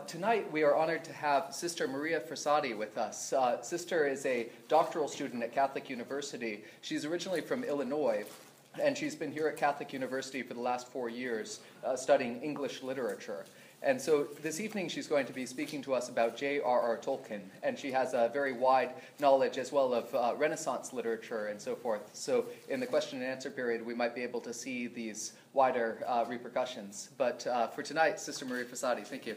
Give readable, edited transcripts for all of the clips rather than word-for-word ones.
tonight we are honored to have Sister Maria Frassati with us. Sister is a doctoral student at Catholic University. She's originally from Illinois, and she's been here at Catholic University for the last 4 years studying English literature. And so this evening she's going to be speaking to us about JRR Tolkien, and she has a very wide knowledge as well of Renaissance literature and so forth. So in the question and answer period we might be able to see these wider repercussions. But for tonight, Sister Maria Frassati, thank you.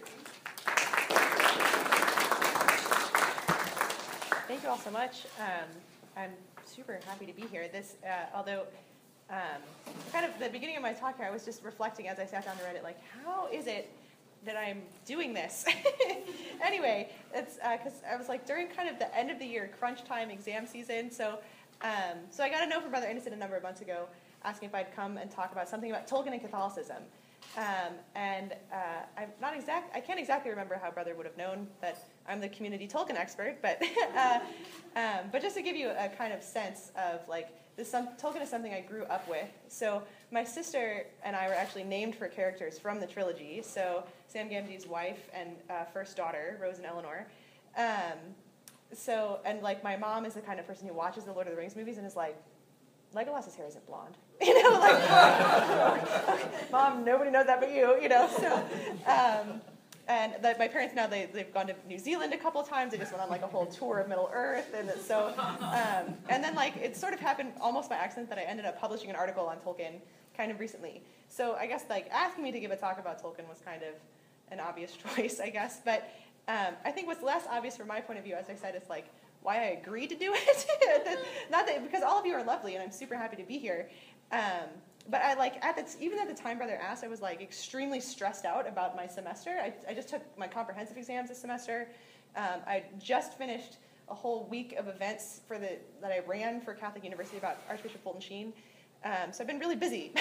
Thank you all so much. I'm super happy to be here. Although kind of the beginning of my talk here, I was just reflecting as I sat down to write it, like, how is it that I'm doing this? Anyway, it's because I was like during kind of the end of the year crunch time exam season. So I got a note from Brother Innocent a number of months ago asking if I'd come and talk about something about Tolkien and Catholicism. I can't exactly remember how Brother would have known that I'm the community Tolkien expert, but just to give you a kind of sense of like, Tolkien is something I grew up with. So my sister and I were actually named for characters from the trilogy. So Sam Gamgee's wife and first daughter, Rose and Eleanor. And like my mom is the kind of person who watches the Lord of the Rings movies and is like, Legolas's hair isn't blonde. Like, Mom, nobody knows that but you, so. And my parents now, they've gone to New Zealand a couple of times. They just went on like a whole tour of Middle Earth. And so, and then like it sort of happened almost by accident that I ended up publishing an article on Tolkien kind of recently. So I guess like asking me to give a talk about Tolkien was kind of an obvious choice, I guess. But I think what's less obvious from my point of view, as I said, is like why I agreed to do it. Not that, because all of you are lovely and I'm super happy to be here. But I like even at the time Brother asked, I was like extremely stressed out about my semester. I just took my comprehensive exams this semester. I just finished a whole week of events that I ran for Catholic University about Archbishop Fulton Sheen. So I've been really busy,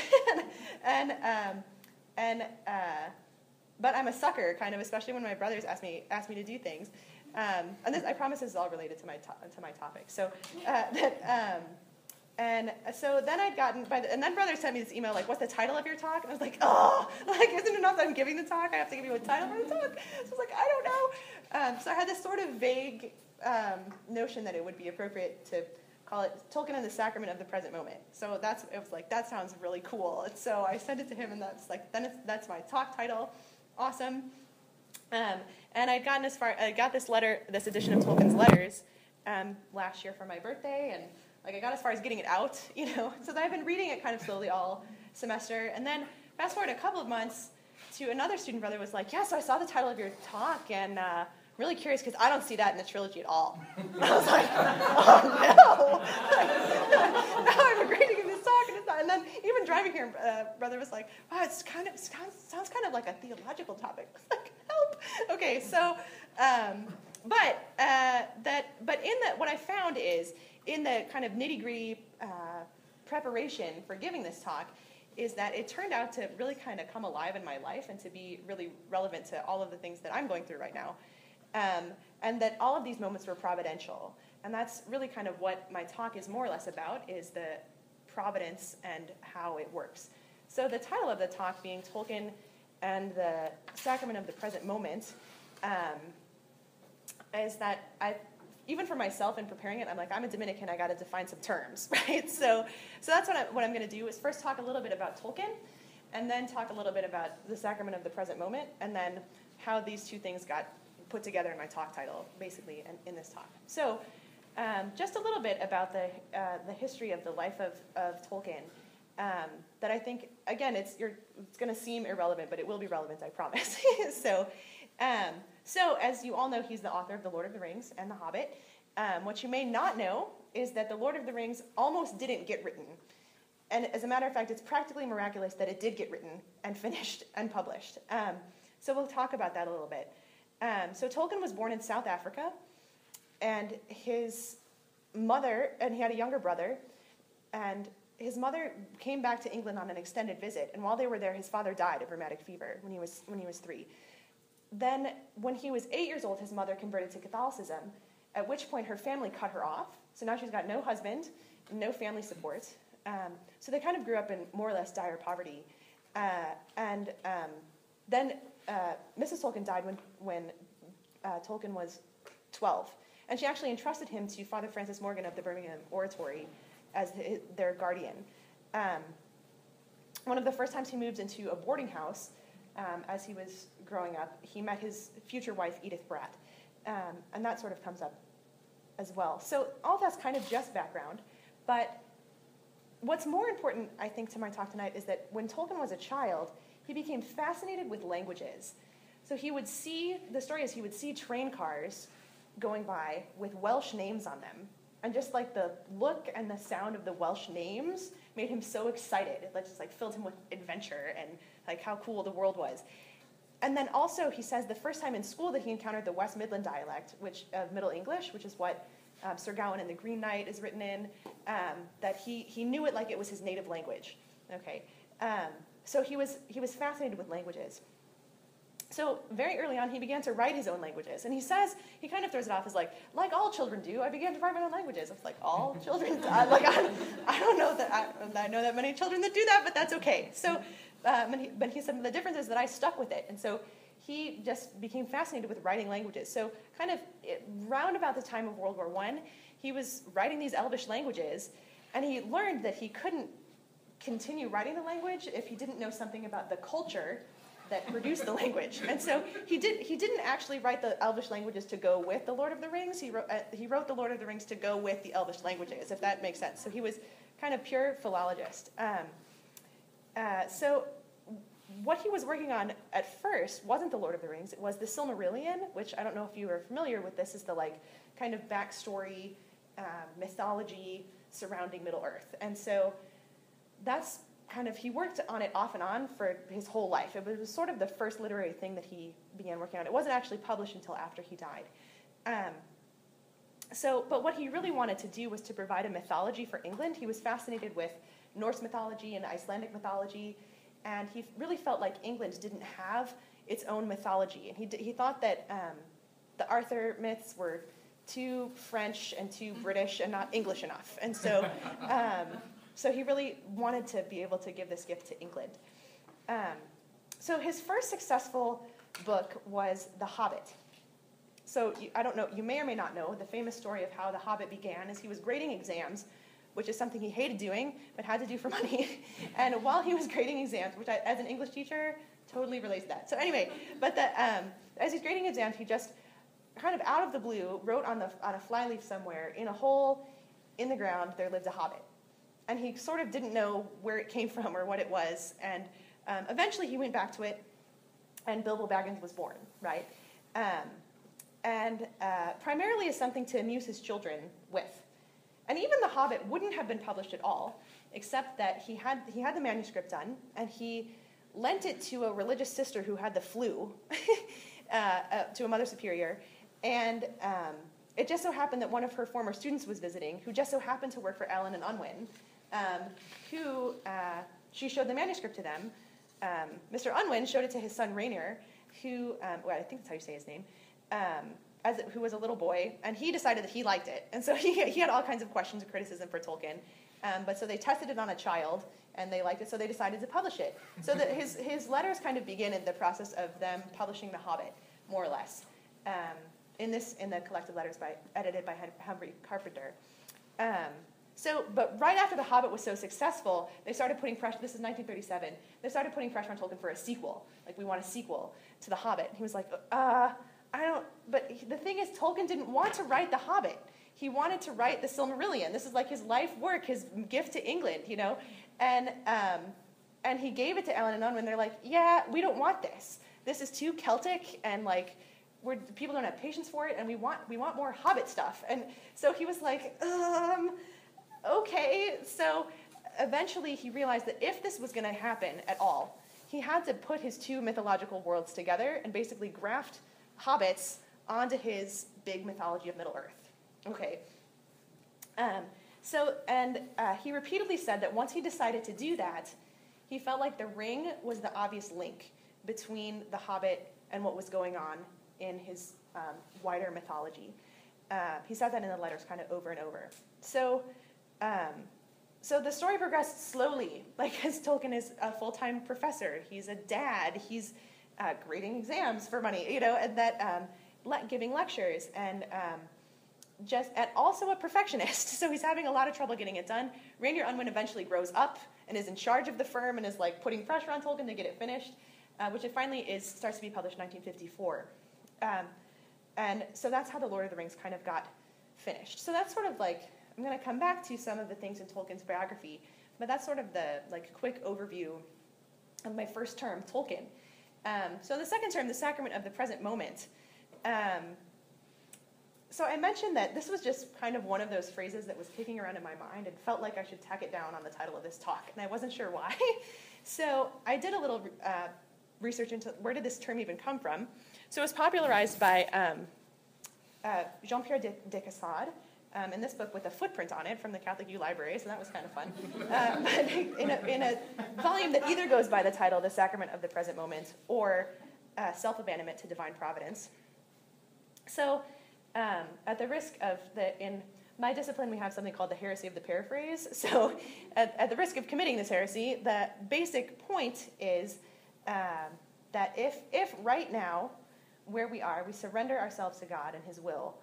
but I'm a sucker, kind of, especially when my brothers ask me to do things. And this, I promise, this is all related to my topic. So. And so then and then Brother sent me this email like, what's the title of your talk? And I was like, oh, like, isn't it enough that I'm giving the talk? I have to give you a title for the talk. So I was like, I don't know. So I had this sort of vague notion that it would be appropriate to call it Tolkien and the Sacrament of the Present Moment. So it was like, that sounds really cool. And so I sent it to him, and that's my talk title. Awesome. And I'd gotten I got this edition of Tolkien's letters last year for my birthday, and like I got as far as getting it out, So I've been reading it kind of slowly all semester. And then fast forward a couple of months to another student brother was like, yeah, so I saw the title of your talk and really curious because I don't see that in the trilogy at all. And I was like, oh no. Now I'm agreeing to give this talk and it's not. And then even driving here, brother was like, wow, sounds kind of like a theological topic. I was like, help. Okay, so, what I found is, in the kind of nitty-gritty preparation for giving this talk, is that it turned out to really kind of come alive in my life and to be really relevant to all of the things that I'm going through right now. And that all of these moments were providential. And that's really kind of what my talk is more or less about, is the providence and how it works. So the title of the talk being Tolkien and the Sacrament of the Present Moment is that even for myself in preparing it, I'm like, I'm a Dominican, I got to define some terms, right? So that's what I'm going to do, is first talk a little bit about Tolkien, and then talk a little bit about the Sacrament of the Present Moment, and then how these two things got put together in my talk title, basically, in this talk. So just a little bit about the history of the life of Tolkien, that I think, again, it's going to seem irrelevant, but it will be relevant, I promise. So, as you all know, he's the author of The Lord of the Rings and The Hobbit. What you may not know is that The Lord of the Rings almost didn't get written. And as a matter of fact, it's practically miraculous that it did get written and finished and published. So we'll talk about that a little bit. So Tolkien was born in South Africa, and his mother, and he had a younger brother, and his mother came back to England on an extended visit, and while they were there, his father died of rheumatic fever when he was 3. Then, when he was 8 years old, his mother converted to Catholicism, at which point her family cut her off. So now she's got no husband, no family support. So they kind of grew up in more or less dire poverty. Then Mrs. Tolkien died when Tolkien was 12. And she actually entrusted him to Father Francis Morgan of the Birmingham Oratory as their guardian. One of the first times he moved into a boarding house as he was growing up, he met his future wife, Edith Bratt. And that sort of comes up as well. So all that's kind of just background. But what's more important, I think, to my talk tonight is that when Tolkien was a child, he became fascinated with languages. So he would see train cars going by with Welsh names on them. And just like the look and the sound of the Welsh names made him so excited. It just like filled him with adventure and like how cool the world was. And then also he says the first time in school that he encountered the West Midland dialect, which of Middle English, which is what Sir Gawain and the Green Knight is written in, that he knew it like it was his native language. Okay, so he was fascinated with languages. So very early on, he began to write his own languages. And he says, he kind of throws it off as like all children do, I began to write my own languages. It's like, all children, I don't know that, I know that many children that do that, but that's okay. So, but he said, the difference is that I stuck with it. And so he just became fascinated with writing languages. So kind of round about the time of World War I, he was writing these Elvish languages, and he learned that he couldn't continue writing the language if he didn't know something about the culture that produced the language. And so he didn't actually write the Elvish languages to go with the Lord of the Rings. He wrote the Lord of the Rings to go with the Elvish languages, if that makes sense. So he was kind of pure philologist. So what he was working on at first wasn't the Lord of the Rings. It was the Silmarillion, which I don't know if you are familiar with. This is the like kind of backstory mythology surrounding Middle-earth. And so that's kind of, he worked on it off and on for his whole life. It was sort of the first literary thing that he began working on. It wasn't actually published until after he died. But what he really wanted to do was to provide a mythology for England. He was fascinated with Norse mythology and Icelandic mythology, and he really felt like England didn't have its own mythology. And he thought that the Arthur myths were too French and too British and not English enough. And so so he really wanted to be able to give this gift to England. So his first successful book was The Hobbit. So I don't know, you may or may not know, the famous story of how The Hobbit began is he was grading exams, which is something he hated doing, but had to do for money. And while he was grading exams, which I, as an English teacher, totally relates to that. So anyway, but as he's grading exams, he just kind of out of the blue wrote on a flyleaf somewhere, in a hole in the ground, there lived a hobbit. And he sort of didn't know where it came from or what it was. And eventually he went back to it, and Bilbo Baggins was born, right? Primarily as something to amuse his children with. And even The Hobbit wouldn't have been published at all, except that he had the manuscript done, and he lent it to a religious sister who had the flu, to a Mother Superior. And it just so happened that one of her former students was visiting, who just so happened to work for Allen and Unwin, who she showed the manuscript to them. Mr. Unwin showed it to his son Rainier, who, well, I think that's how you say his name, who was a little boy, and he decided that he liked it. And so he had all kinds of questions and criticism for Tolkien. But so they tested it on a child, and they liked it, so they decided to publish it. So that his letters kind of begin in the process of them publishing The Hobbit, more or less, in the collected letters edited by Humphrey Carpenter. But right after The Hobbit was so successful, they started putting pressure. This is 1937. They started putting pressure on Tolkien for a sequel. Like, we want a sequel to The Hobbit. And he was like, I don't. But the thing is, Tolkien didn't want to write The Hobbit. He wanted to write the Silmarillion. This is like his life work, his gift to England, you know. And he gave it to Allen and Unwin. They're like, yeah, we don't want this. This is too Celtic, and like, people don't have patience for it, and we want more Hobbit stuff. And so he was like, okay. So eventually he realized that if this was going to happen at all, he had to put his two mythological worlds together and basically graft hobbits onto his big mythology of Middle-earth. Okay. He repeatedly said that once he decided to do that, he felt like the ring was the obvious link between The Hobbit and what was going on in his wider mythology. He said that in the letters kind of over and over. So the story progressed slowly, like, as Tolkien is a full-time professor. He's a dad. He's grading exams for money, and that giving lectures, and also a perfectionist. So he's having a lot of trouble getting it done. Rainier Unwin eventually grows up and is in charge of the firm and is like putting pressure on Tolkien to get it finished, which it finally starts to be published in 1954. And so that's how the Lord of the Rings kind of got finished. So that's sort of like, I'm going to come back to some of the things in Tolkien's biography, but that's sort of the like quick overview of my first term, Tolkien. So the second term, the Sacrament of the Present Moment. So I mentioned that this was just kind of one of those phrases that was kicking around in my mind and felt like I should tack it down on the title of this talk, and I wasn't sure why. So I did a little research into where did this term even come from. So it was popularized by Jean-Pierre de Caussade in this book with a footprint on it from the Catholic U Library, so that was kind of fun. But in a volume that either goes by the title, The Sacrament of the Present Moment, or Self-Abandonment to Divine Providence. So at the risk of in my discipline, we have something called the heresy of the paraphrase. So at the risk of committing this heresy, the basic point is that if right now, where we are, we surrender ourselves to God and his will,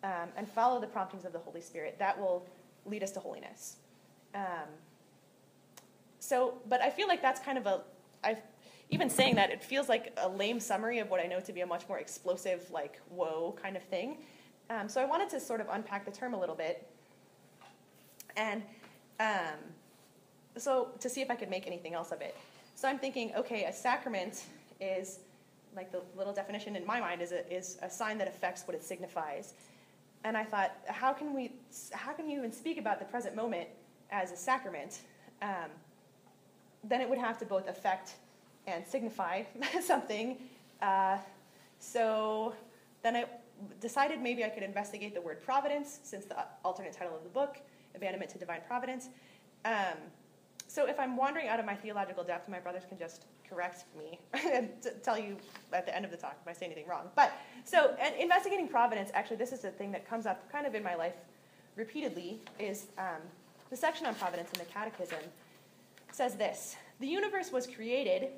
and follow the promptings of the Holy Spirit, that will lead us to holiness. But I feel like that's kind of even saying that, it feels like a lame summary of what I know to be a much more explosive, like, whoa kind of thing. So I wanted to sort of unpack the term a little bit, and so to see if I could make anything else of it. So I'm thinking, okay, a sacrament is, like the little definition in my mind, is a sign that affects what it signifies. And I thought, how can you even speak about the present moment as a sacrament? Then it would have to both affect and signify something. So then I decided maybe I could investigate the word providence, since the alternate title of the book, Abandonment to Divine Providence. So if I'm wandering out of my theological depth, my brothers can just correct me and tell you at the end of the talk if I say anything wrong. But so, and investigating providence, actually, this is a thing that comes up kind of in my life repeatedly, is the section on providence in the Catechism says this: the universe was created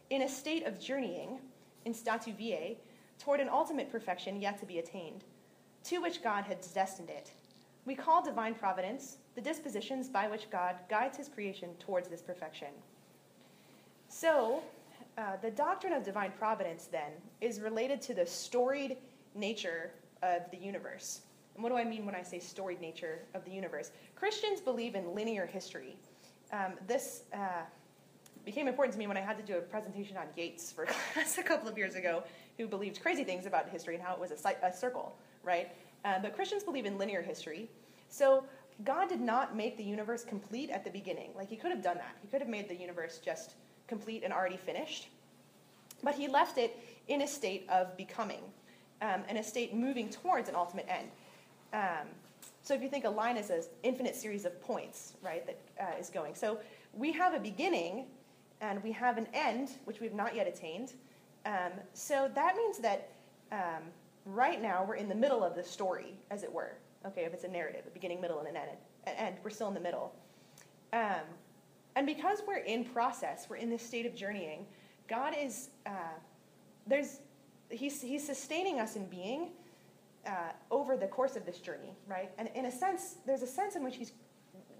in a state of journeying, in statu viae, toward an ultimate perfection yet to be attained, to which God has destined it. We call divine providence the dispositions by which God guides his creation towards this perfection. So, the doctrine of divine providence, then, is related to the storied nature of the universe. And what do I mean when I say storied nature of the universe? Christians believe in linear history. This became important to me when I had to do a presentation on Yeats for class a couple of years ago, who believed crazy things about history and how it was a circle, right? But Christians believe in linear history. So God did not make the universe complete at the beginning. Like, he could have done that. He could have made the universe just complete and already finished. But he left it in a state of becoming, and a state moving towards an ultimate end. So if you think a line is an infinite series of points, right, that is going. So we have a beginning, and we have an end, which we have not yet attained. So that means that right now we're in the middle of the story, as it were. Okay, if it's a narrative, a beginning, middle, and an end, we're still in the middle. And because we're in process, we're in this state of journeying, God is, he's sustaining us in being over the course of this journey, right? And in a sense, there's a sense in which he's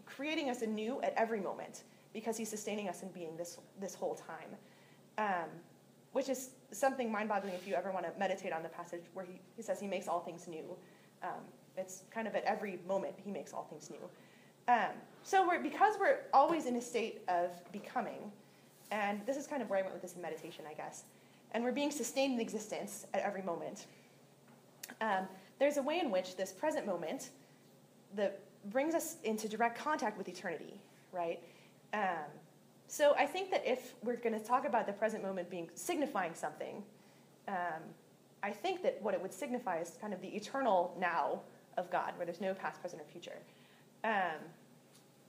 creating us anew at every moment, because he's sustaining us in being this whole time, which is something mind-boggling if you ever want to meditate on the passage where he says he makes all things new. It's kind of at every moment he makes all things new. So because we're always in a state of becoming, and this is kind of where I went with this in meditation, I guess, and we're being sustained in existence at every moment, there's a way in which this present moment brings us into direct contact with eternity, right? So I think that if we're going to talk about the present moment being signifying something, I think that what it would signify is kind of the eternal now of God, where there's no past, present, or future.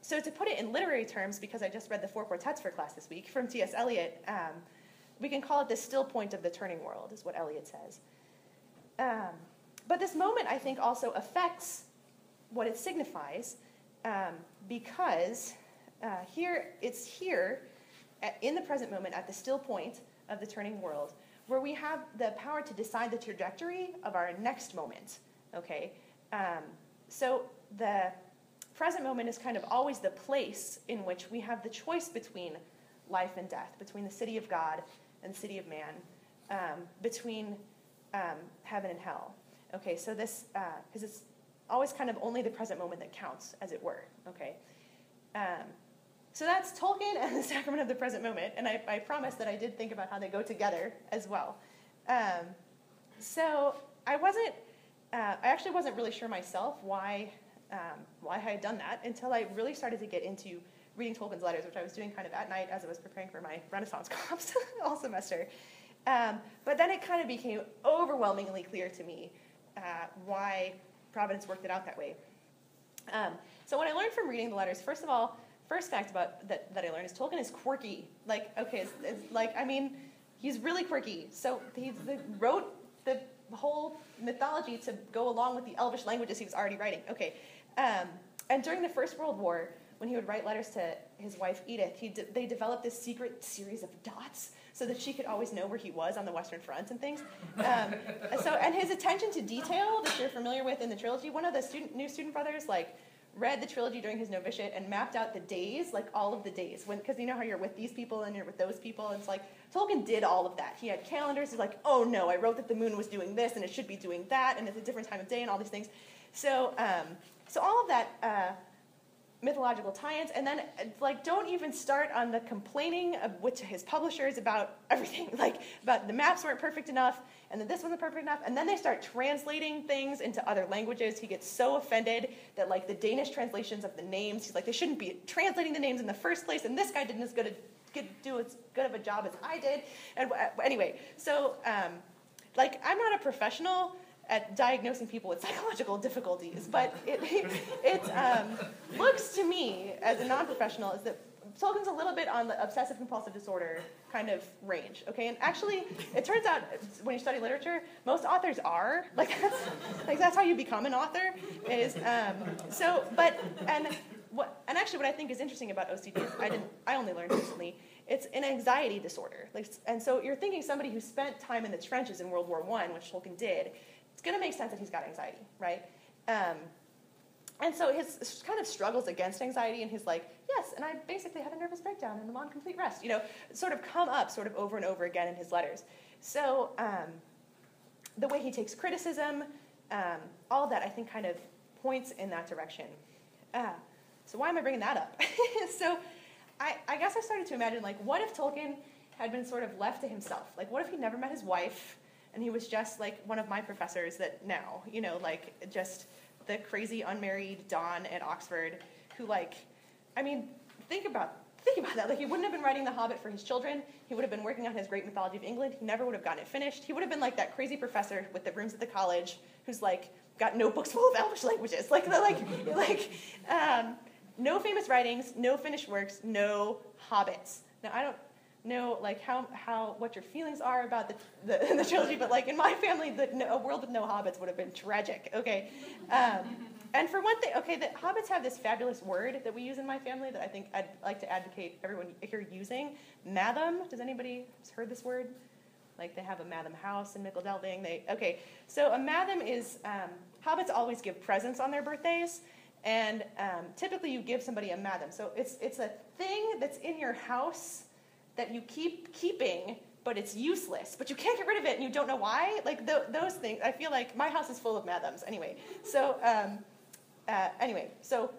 So to put it in literary terms, because I just read the 4 quartets for class this week from T.S. Eliot, we can call it the still point of the turning world, is what Eliot says. But this moment, I think, also affects what it signifies, because in the present moment, at the still point of the turning world, where we have the power to decide the trajectory of our next moment, okay? So the present moment is kind of always the place in which we have the choice between life and death, between the city of God and the city of man, between heaven and hell. Okay, so this, because it's always kind of only the present moment that counts, as it were, okay? So that's Tolkien and the Sacrament of the Present Moment, and I promised that I did think about how they go together as well. So I actually wasn't really sure myself why I had done that until I really started to get into reading Tolkien's letters, which I was doing kind of at night as I was preparing for my Renaissance comps all semester. But then it kind of became overwhelmingly clear to me why Providence worked it out that way. So what I learned from reading the letters, first fact about that I learned is Tolkien is quirky. Like, okay, it's like, I mean, he's really quirky. So he wrote the whole mythology to go along with the Elvish languages he was already writing. Okay, and during the First World War, when he would write letters to his wife Edith, they developed this secret series of dots so that she could always know where he was on the Western Front and things. And his attention to detail that you're familiar with in the trilogy, one of the new student brothers, like, read the trilogy during his novitiate and mapped out the days, like all of the days, because you know how you're with these people and you're with those people, and it's like, Tolkien did all of that. He had calendars, he's like, oh no, I wrote that the moon was doing this and it should be doing that, and it's a different time of day and all these things. So all of that mythological tie-ins, and then like don't even start on the complaining to his publishers about everything, like about the maps weren't perfect enough, and then this wasn't perfect enough, and then they start translating things into other languages. He gets so offended that like the Danish translations of the names, he's like, they shouldn't be translating the names in the first place, and this guy didn't do as good of a job as I did. And anyway, so like I'm not a professional at diagnosing people with psychological difficulties, but it looks to me, as a non-professional, is that Tolkien's a little bit on the obsessive-compulsive disorder kind of range, okay? And actually, it turns out, when you study literature, most authors are. That's how you become an author, is, and actually what I think is interesting about OCD is, I only learned recently, it's an anxiety disorder. And so you're thinking somebody who spent time in the trenches in World War I, which Tolkien did, it's going to make sense that he's got anxiety, right? And so his kind of struggles against anxiety, and he's like, yes, and I basically had a nervous breakdown and I'm on complete rest, sort of come up sort of over and over again in his letters. So the way he takes criticism, all of that I think kind of points in that direction. So why am I bringing that up? So I guess I started to imagine, like, what if Tolkien had been sort of left to himself? Like, what if he never met his wife, and he was just like one of my professors that now, like just the crazy unmarried Don at Oxford who, like, I mean, think about that. Like, he wouldn't have been writing The Hobbit for his children. He would have been working on his Great Mythology of England. He never would have gotten it finished. He would have been like that crazy professor with the rooms at the college who's like got notebooks full of Elvish languages. No famous writings, no finished works, no hobbits. Now, I don't know like what your feelings are about the trilogy, but like in my family, a world with no hobbits would have been tragic. Okay, and for one thing, okay, the hobbits have this fabulous word that we use in my family that I think I'd like to advocate everyone here using. Matham. Does anybody heard this word? Like they have a Matham house in Mickledelving. So a Matham is hobbits always give presents on their birthdays. And typically you give somebody a Matham. So it's a thing that's in your house that you keep keeping, but it's useless. But you can't get rid of it, and you don't know why. Like those things, I feel like my house is full of Mathams. Anyway, so so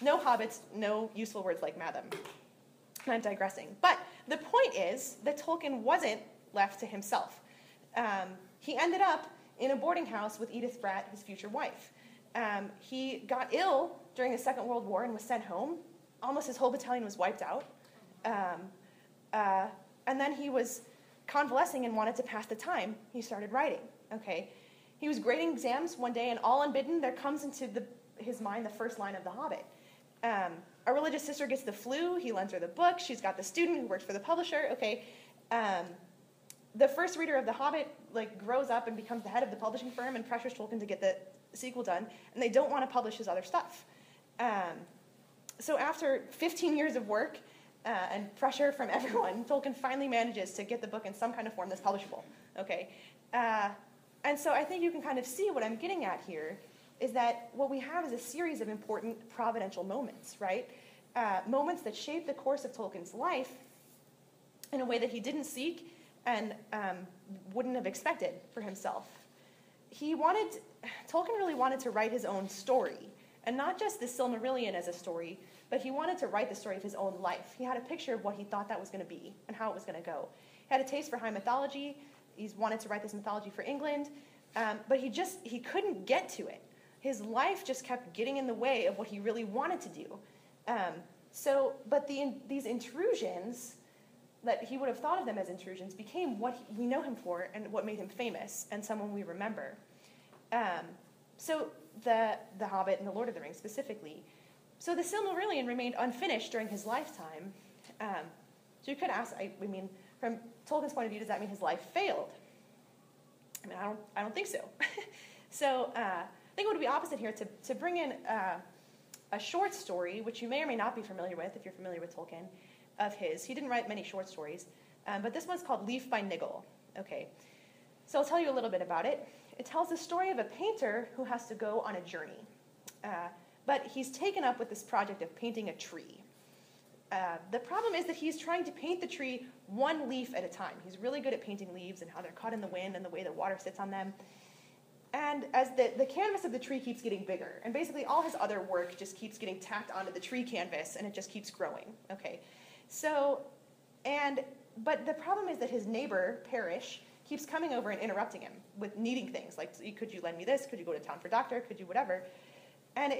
no hobbits, no useful words like Matham. I'm digressing. But the point is that Tolkien wasn't left to himself. He ended up in a boarding house with Edith Bratt, his future wife. He got ill during the Second World War and was sent home. Almost his whole battalion was wiped out. And then he was convalescing and wanted to pass the time. He started writing. Okay, he was grading exams one day, and all unbidden, there comes into his mind the first line of The Hobbit. A religious sister gets the flu. He lends her the book. She's got the student who works for the publisher. Okay, the first reader of The Hobbit like grows up and becomes the head of the publishing firm and pressures Tolkien to get the sequel done, and they don't want to publish his other stuff. So after 15 years of work and pressure from everyone, Tolkien finally manages to get the book in some kind of form that's publishable. Okay? And so I think you can kind of see what I'm getting at here is that what we have is a series of important providential moments, right? Moments that shape the course of Tolkien's life in a way that he didn't seek and wouldn't have expected for himself. Tolkien really wanted to write his own story, and not just the Silmarillion as a story, but he wanted to write the story of his own life. He had a picture of what he thought that was going to be and how it was going to go. He had a taste for high mythology. He wanted to write this mythology for England, but he couldn't get to it. His life just kept getting in the way of what he really wanted to do. But these intrusions, that he would have thought of them as intrusions, became what we know him for and what made him famous and someone we remember. So the Hobbit and the Lord of the Rings specifically. So the Silmarillion remained unfinished during his lifetime. So you could ask, from Tolkien's point of view, does that mean his life failed? I mean, I don't think so. So I think it would be opposite here to bring in a short story, which you may or may not be familiar with if you're familiar with Tolkien, of his. He didn't write many short stories, but this one's called Leaf by Niggle. Okay, so I'll tell you a little bit about it. It tells the story of a painter who has to go on a journey, but he's taken up with this project of painting a tree. The problem is that he's trying to paint the tree one leaf at a time. He's really good at painting leaves and how they're caught in the wind and the way the water sits on them. And as the canvas of the tree keeps getting bigger, and basically all his other work just keeps getting tacked onto the tree canvas, and it just keeps growing. Okay, but the problem is that his neighbor, Parrish, keeps coming over and interrupting him with needing things, like, could you lend me this? Could you go to town for a doctor? Could you whatever? And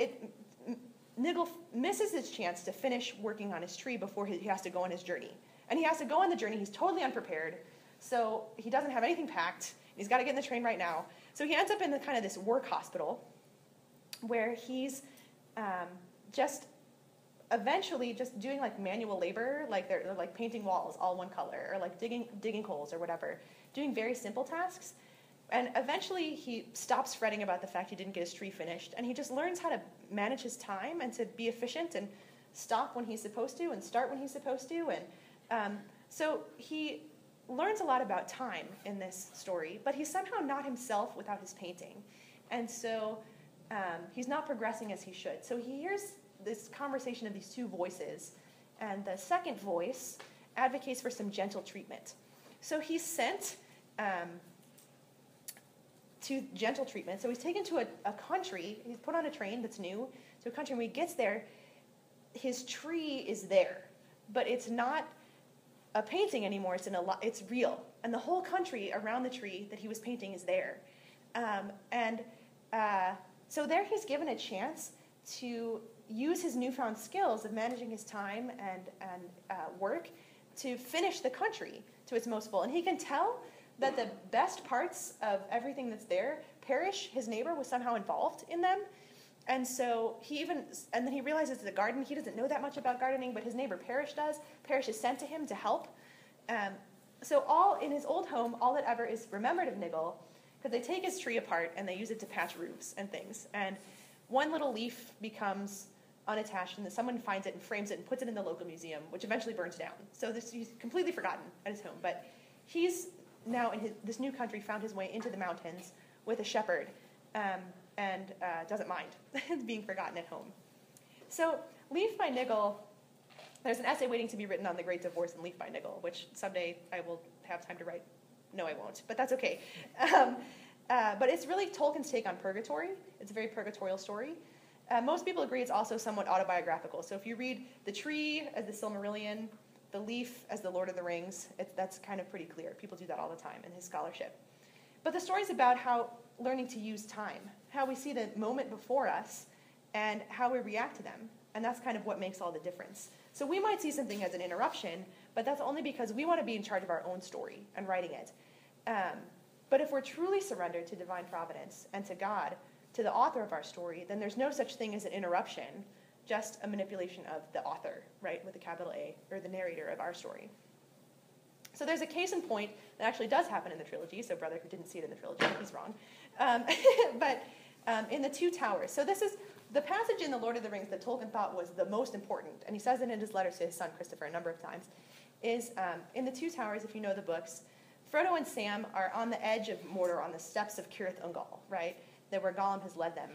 Niggle misses his chance to finish working on his tree before he has to go on his journey. And he has to go on the journey. He's totally unprepared, so he doesn't have anything packed. He's got to get in the train right now. So he ends up in this work hospital where he's eventually just doing like manual labor, like they're like painting walls all one color, or like digging holes or whatever, doing very simple tasks. And eventually he stops fretting about the fact he didn't get his tree finished, and he just learns how to manage his time and to be efficient and stop when he's supposed to and start when he's supposed to. And so he learns a lot about time in this story, but he's somehow not himself without his painting. And so he's not progressing as he should. So he hears this conversation of these two voices, and the second voice advocates for some gentle treatment. So he's sent to gentle treatment. So he's taken to a country, he's put on a train that's new, to a country. When he gets there, his tree is there, but it's not a painting anymore, it's real. And the whole country around the tree that he was painting is there. So there he's given a chance to use his newfound skills of managing his time and work to finish the country to its most full. And he can tell that the best parts of everything that's there, Parrish, his neighbor, was somehow involved in them. And so and then he realizes the garden, he doesn't know that much about gardening, but his neighbor Parrish does. Parrish is sent to him to help. So all in his old home, all that ever is remembered of Niggle, because they take his tree apart and they use it to patch roofs and things. And one little leaf becomes unattached, and then someone finds it and frames it and puts it in the local museum, which eventually burns down. So he's completely forgotten at his home. But he's now in this new country found his way into the mountains with a shepherd, and doesn't mind being forgotten at home. So Leaf by Niggle, there's an essay waiting to be written on the Great Divorce in Leaf by Niggle, which someday I will have time to write. No, I won't, but that's okay. But it's really Tolkien's take on purgatory. It's a very purgatorial story. Most people agree it's also somewhat autobiographical. So if you read the tree as the Silmarillion, the leaf as the Lord of the Rings, that's kind of pretty clear. People do that all the time in his scholarship. But the story's about how learning to use time, how we see the moment before us and how we react to them. And that's kind of what makes all the difference. So we might see something as an interruption, but that's only because we want to be in charge of our own story and writing it. But if we're truly surrendered to divine providence and to God, to the author of our story, then there's no such thing as an interruption, just a manipulation of the author, right, with a capital A, or the narrator of our story. So there's a case in point that actually does happen in the trilogy, so brother who didn't see it in the trilogy, he's wrong. But in the Two Towers. So this is the passage in The Lord of the Rings that Tolkien thought was the most important, and he says it in his letters to his son Christopher a number of times, is in the Two Towers, if you know the books, Frodo and Sam are on the edge of Mordor on the steps of Cirith Ungol, right? Where Gollum has led them.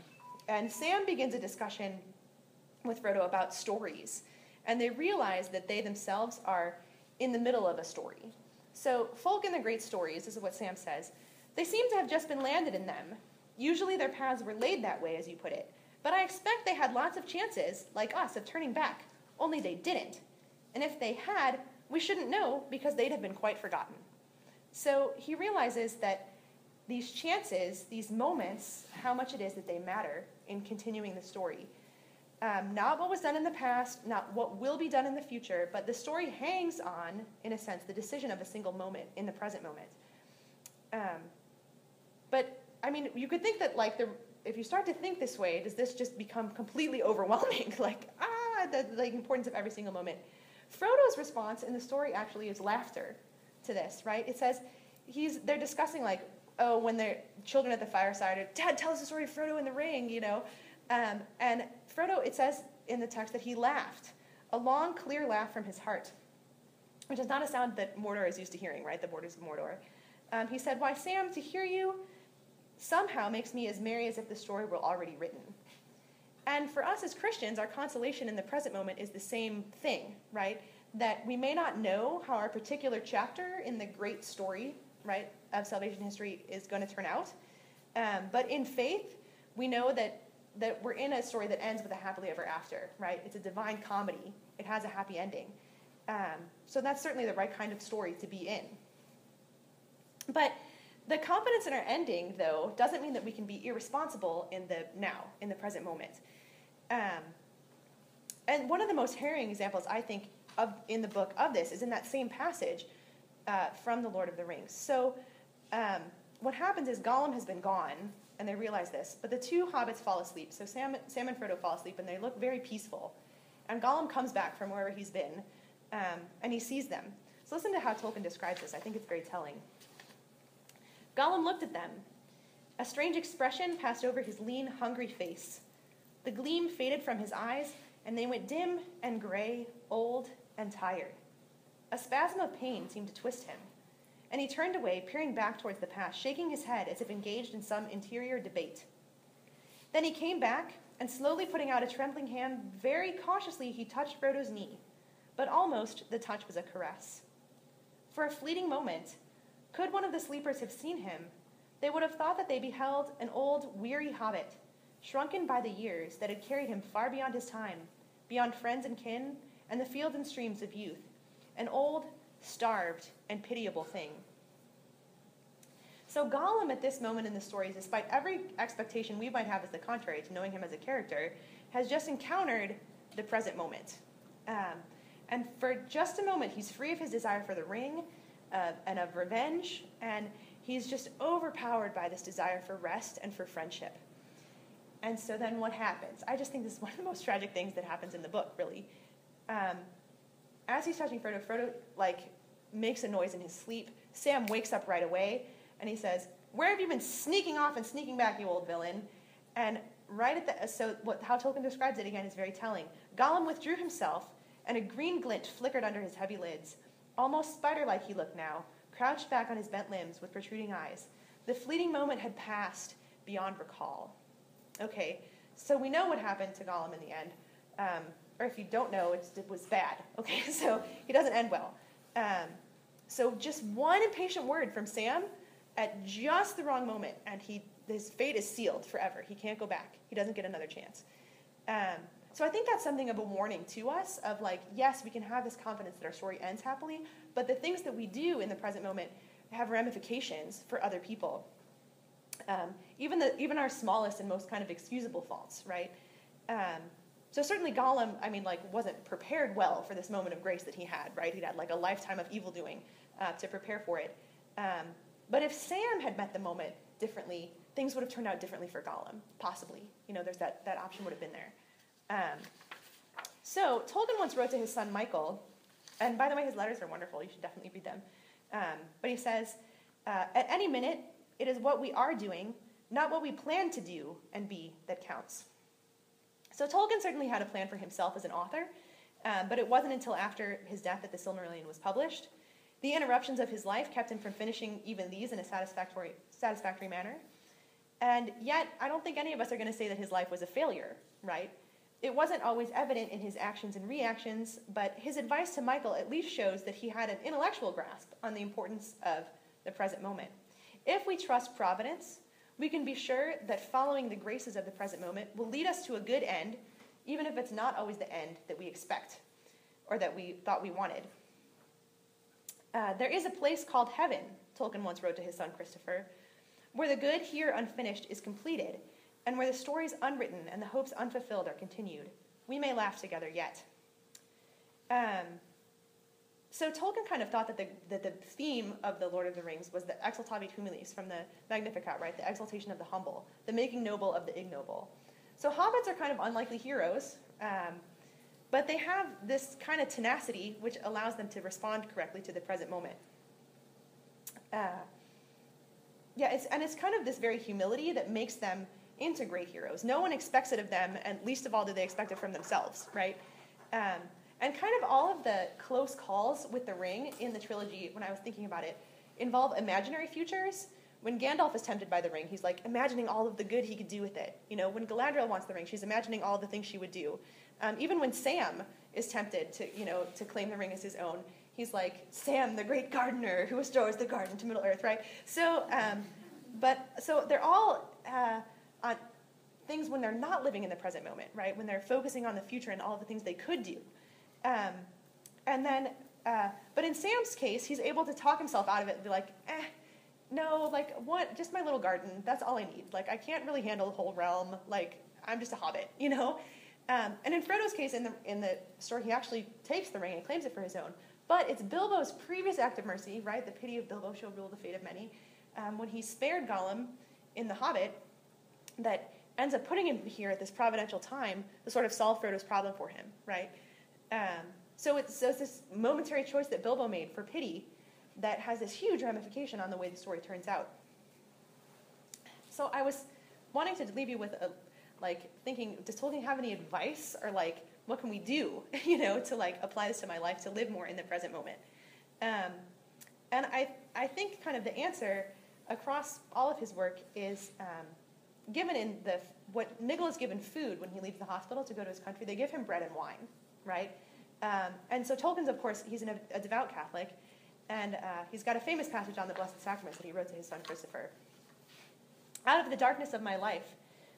And Sam begins a discussion with Frodo about stories. And they realize that they themselves are in the middle of a story. So folk in the great stories, this is what Sam says, they seem to have just been landed in them. Usually their paths were laid that way, as you put it. But I expect they had lots of chances, like us, of turning back. Only they didn't. And if they had, we shouldn't know because they'd have been quite forgotten. So he realizes that these chances, these moments, how much it is that they matter in continuing the story. Not what was done in the past, not what will be done in the future, but the story hangs on, in a sense, the decision of a single moment in the present moment. But, I mean, you could think that, like, if you start to think this way, does this just become completely overwhelming? The importance of every single moment. Frodo's response in the story actually is laughter to this, right? It says, they're discussing, like, oh, when they're children at the fireside, or, Dad, tell us the story of Frodo and the Ring, you know? And Frodo, it says in the text that he laughed, a long, clear laugh from his heart, which is not a sound that Mordor is used to hearing, right? The borders of Mordor. He said, why, Sam, to hear you somehow makes me as merry as if the story were already written. And for us as Christians, our consolation in the present moment is the same thing, right? That we may not know how our particular chapter in the great story, right, of salvation history is going to turn out. But in faith, we know that we're in a story that ends with a happily ever after, right? It's a divine comedy. It has a happy ending. So that's certainly the right kind of story to be in. But the confidence in our ending, though, doesn't mean that we can be irresponsible in the now, in the present moment. And one of the most harrowing examples, I think, in the book of this is in that same passage from The Lord of the Rings. So what happens is Gollum has been gone, and they realize this, but the two hobbits fall asleep. So Sam and Frodo fall asleep, and they look very peaceful. And Gollum comes back from wherever he's been, and he sees them. So listen to how Tolkien describes this. I think it's very telling. Gollum looked at them. A strange expression passed over his lean, hungry face. The gleam faded from his eyes, and they went dim and gray, old and tired. A spasm of pain seemed to twist him, and he turned away, peering back towards the past, shaking his head as if engaged in some interior debate. Then he came back, and slowly putting out a trembling hand, very cautiously he touched Frodo's knee, but almost the touch was a caress. For a fleeting moment, could one of the sleepers have seen him, they would have thought that they beheld an old, weary hobbit, shrunken by the years that had carried him far beyond his time, beyond friends and kin, and the fields and streams of youth, an old, starved, and pitiable thing. So Gollum at this moment in the story, despite every expectation we might have as the contrary to knowing him as a character, has just encountered the present moment. And for just a moment, he's free of his desire for the ring and of revenge, and he's just overpowered by this desire for rest and for friendship. And so then what happens? I just think this is one of the most tragic things that happens in the book, really. As he's touching Frodo, makes a noise in his sleep. Sam wakes up right away, and he says, "Where have you been sneaking off and sneaking back, you old villain?" And how Tolkien describes it again is very telling. Gollum withdrew himself, and a green glint flickered under his heavy lids. Almost spider-like he looked now, crouched back on his bent limbs with protruding eyes. The fleeting moment had passed beyond recall. Okay, so we know what happened to Gollum in the end. Or if you don't know, it was bad. Okay, so he doesn't end well. So just one impatient word from Sam at just the wrong moment, and his fate is sealed forever. He can't go back. He doesn't get another chance. So I think that's something of a warning to us of yes, we can have this confidence that our story ends happily, but the things that we do in the present moment have ramifications for other people. Even our smallest and most kind of excusable faults, right? So certainly Gollum, wasn't prepared well for this moment of grace that he had, right? He'd had a lifetime of evil doing to prepare for it. But if Sam had met the moment differently, things would have turned out differently for Gollum, possibly. There's that option would have been there. So Tolkien once wrote to his son Michael, and by the way, his letters are wonderful. You should definitely read them. But he says, at any minute, it is what we are doing, not what we plan to do and be, that counts. So Tolkien certainly had a plan for himself as an author, but it wasn't until after his death that the Silmarillion was published. The interruptions of his life kept him from finishing even these in a satisfactory manner. And yet, I don't think any of us are going to say that his life was a failure, right? It wasn't always evident in his actions and reactions, but his advice to Michael at least shows that he had an intellectual grasp on the importance of the present moment. If we trust providence, we can be sure that following the graces of the present moment will lead us to a good end, even if it's not always the end that we expect or that we thought we wanted. There is a place called heaven, Tolkien once wrote to his son Christopher, where the good here unfinished is completed, and where the stories unwritten and the hopes unfulfilled are continued. We may laugh together yet. So Tolkien kind of thought that the theme of the Lord of the Rings was the exaltavit humilis from the Magnificat, right? The exaltation of the humble, the making noble of the ignoble. So hobbits are kind of unlikely heroes, but they have this kind of tenacity which allows them to respond correctly to the present moment. It's kind of this very humility that makes them into great heroes. No one expects it of them, and least of all do they expect it from themselves, right? And kind of all of the close calls with the ring in the trilogy, when I was thinking about it, involve imaginary futures. When Gandalf is tempted by the ring, he's like imagining all of the good he could do with it. You know, when Galadriel wants the ring, she's imagining all the things she would do. Even when Sam is tempted to claim the ring as his own, he's like, Sam, the great gardener who restores the garden to Middle-earth, right? So they're all on things when they're not living in the present moment, right? When they're focusing on the future and all of the things they could do. But in Sam's case, he's able to talk himself out of it and be like, no, like, what? Just my little garden. That's all I need. Like, I can't really handle the whole realm. Like, I'm just a hobbit, you know? And in Frodo's case, in the story, he actually takes the ring and claims it for his own. But it's Bilbo's previous act of mercy, right? The pity of Bilbo shall rule the fate of many. When he spared Gollum in The Hobbit, that ends up putting him here at this providential time to sort of solve Frodo's problem for him, right? So it's this momentary choice that Bilbo made for pity that has this huge ramification on the way the story turns out. So I was wanting to leave you with thinking, does Tolkien have any advice, or like, what can we do, to like apply this to my life, to live more in the present moment? And I think kind of the answer across all of his work is given in what Nigel is given food when he leaves the hospital to go to his country. They give him bread and wine, right? And so Tolkien's, of course, he's a devout Catholic, and he's got a famous passage on the Blessed Sacraments that he wrote to his son Christopher. Out of the darkness of my life,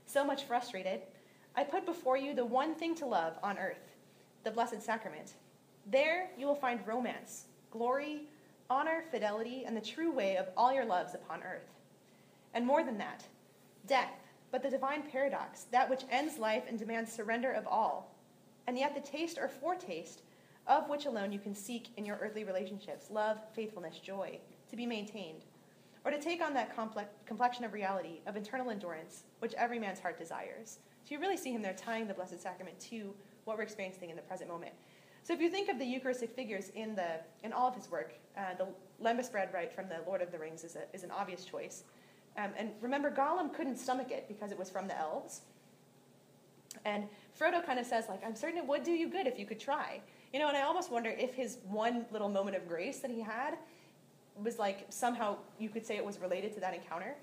so much frustrated, I put before you the one thing to love on earth, the Blessed Sacrament. There you will find romance, glory, honor, fidelity, and the true way of all your loves upon earth. And more than that, death, but the divine paradox, that which ends life and demands surrender of all, and yet the taste or foretaste of which alone you can seek in your earthly relationships, love, faithfulness, joy, to be maintained, or to take on that complexion of reality, of eternal endurance, which every man's heart desires. So you really see him there tying the Blessed Sacrament to what we're experiencing in the present moment. So if you think of the Eucharistic figures in all of his work, the lembas bread, right, from the Lord of the Rings is an obvious choice. And remember, Gollum couldn't stomach it because it was from the elves. And Frodo kind of says, like, I'm certain it would do you good if you could try. And I almost wonder if his one little moment of grace that he had was like, somehow you could say it was related to that encounter.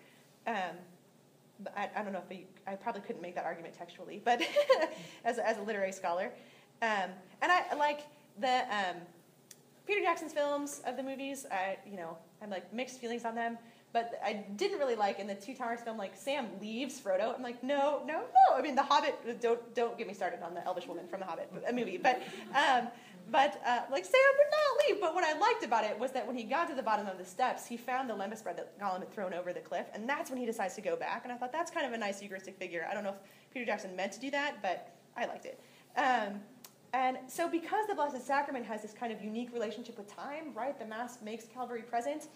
But I don't know if I probably couldn't make that argument textually, but as a literary scholar. And I like the Peter Jackson's films of the movies. I have like mixed feelings on them. But I didn't really like in the Two Towers film, like, Sam leaves Frodo. I'm like, no. I mean, The Hobbit, don't get me started on the Elvish woman from The Hobbit movie. But Sam would not leave. But what I liked about it was that when he got to the bottom of the steps, he found the lembas bread that Gollum had thrown over the cliff. And that's when he decides to go back. And I thought that's kind of a nice Eucharistic figure. I don't know if Peter Jackson meant to do that, but I liked it. And so because the Blessed Sacrament has this kind of unique relationship with time, right? The Mass makes Calvary present.